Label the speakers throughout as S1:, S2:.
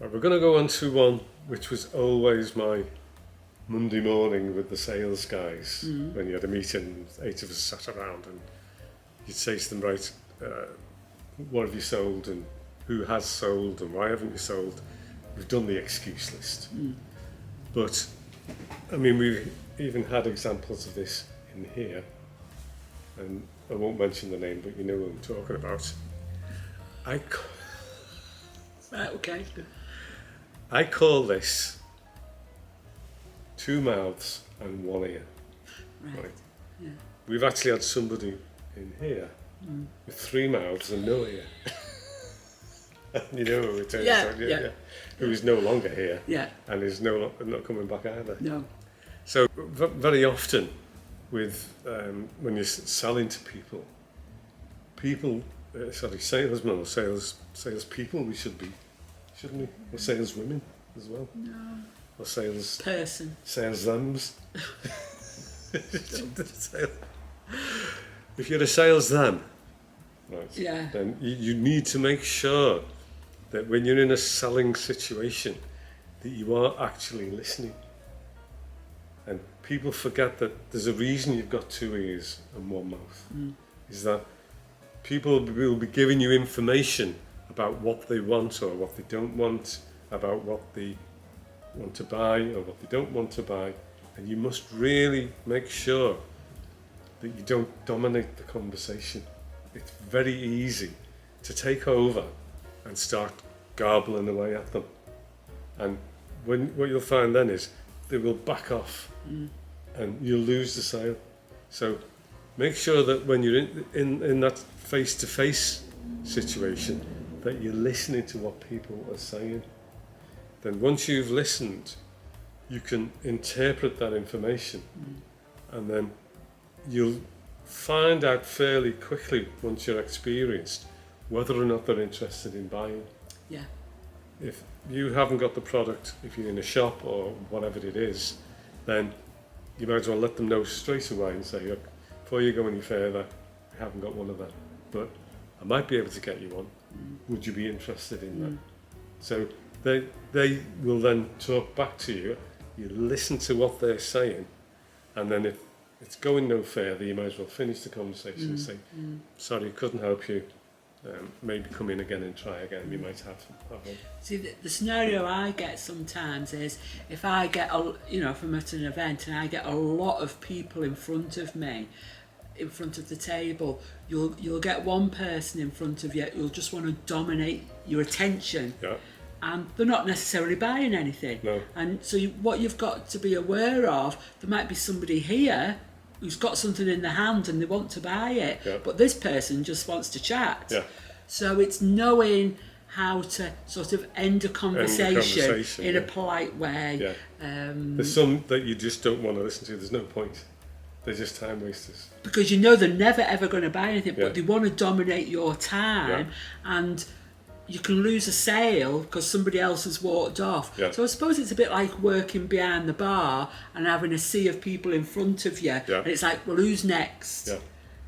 S1: Right, we're going to go on to one which was always my Monday morning with the sales guys. When you had a meeting, 8 of us sat around and you'd say to them, right, what have you sold and who has sold and why haven't you sold? We've done the excuse list. But, I mean, we've even had examples of this in here, and I won't mention the name, but you know what I'm talking about.
S2: Right, okay.
S1: I call this 2 mouths and 1 ear. Right.
S2: Yeah.
S1: We've actually had somebody in here with 3 mouths and no ear. You know who it is, don't you?
S2: Yeah.
S1: Who is no longer here.
S2: Yeah.
S1: And is not coming back either.
S2: No.
S1: So very often with when you're selling to salesmen or salespeople, we should be, shouldn't we? Or saleswomen as well.
S2: No.
S1: Or sales thems. If you're a sales them, right, then you need to make sure that when you're in a selling situation that you are actually listening. And people forget that there's a reason you've got 2 ears and 1 mouth. Is that people will be giving you information about what they want or what they don't want, about what they want to buy or what they don't want to buy, and you must really make sure that you don't dominate the conversation. It's very easy to take over and start garbling away at them, and what you'll find then is they will back off and you'll lose the sale. So make sure that when you're in that face-to-face situation that you're listening to what people are saying. Then once you've listened, you can interpret that information, and then you'll find out fairly quickly, once you're experienced, whether or not they're interested in buying.
S2: Yeah.
S1: If you haven't got the product, if you're in a shop or whatever it is, then you might as well let them know straight away and say, look, before you go any further, I haven't got one of them, but I might be able to get you one. Would you be interested in that? So they will then talk back to you. You listen to what they're saying, and then if it's going no further, you might as well finish the conversation and say, sorry, couldn't help you. Maybe come in again and try again. You might have one.
S2: See, the scenario I get sometimes is if I get, if I'm at an event and I get a lot of people in front of me, in front of the table, you'll get one person in front of you who'll just want to dominate your attention.
S1: Yeah.
S2: And they're not necessarily buying anything.
S1: No.
S2: And so what you've got to be aware of, there might be somebody here who's got something in their hand and they want to buy it, but this person just wants to chat.
S1: Yeah.
S2: So it's knowing how to sort of end a conversation in a polite way.
S1: Yeah. There's some that you just don't want to listen to. There's no point. They're just time wasters. Because
S2: you know they're never ever going to buy anything, but they want to dominate your time, and you can lose a sale because somebody else has walked off.
S1: Yeah.
S2: So I suppose it's a bit like working behind the bar and having a sea of people in front of you.
S1: Yeah.
S2: And it's like, well, who's next?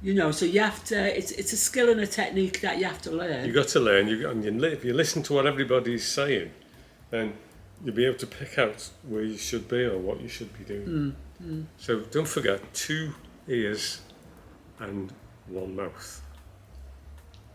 S1: Yeah.
S2: So you have to, it's a skill and a technique that you have to learn.
S1: You've got to learn, if you listen to what everybody's saying, then you'll be able to pick out where you should be or what you should be doing. So don't forget, 2 ears and 1 mouth.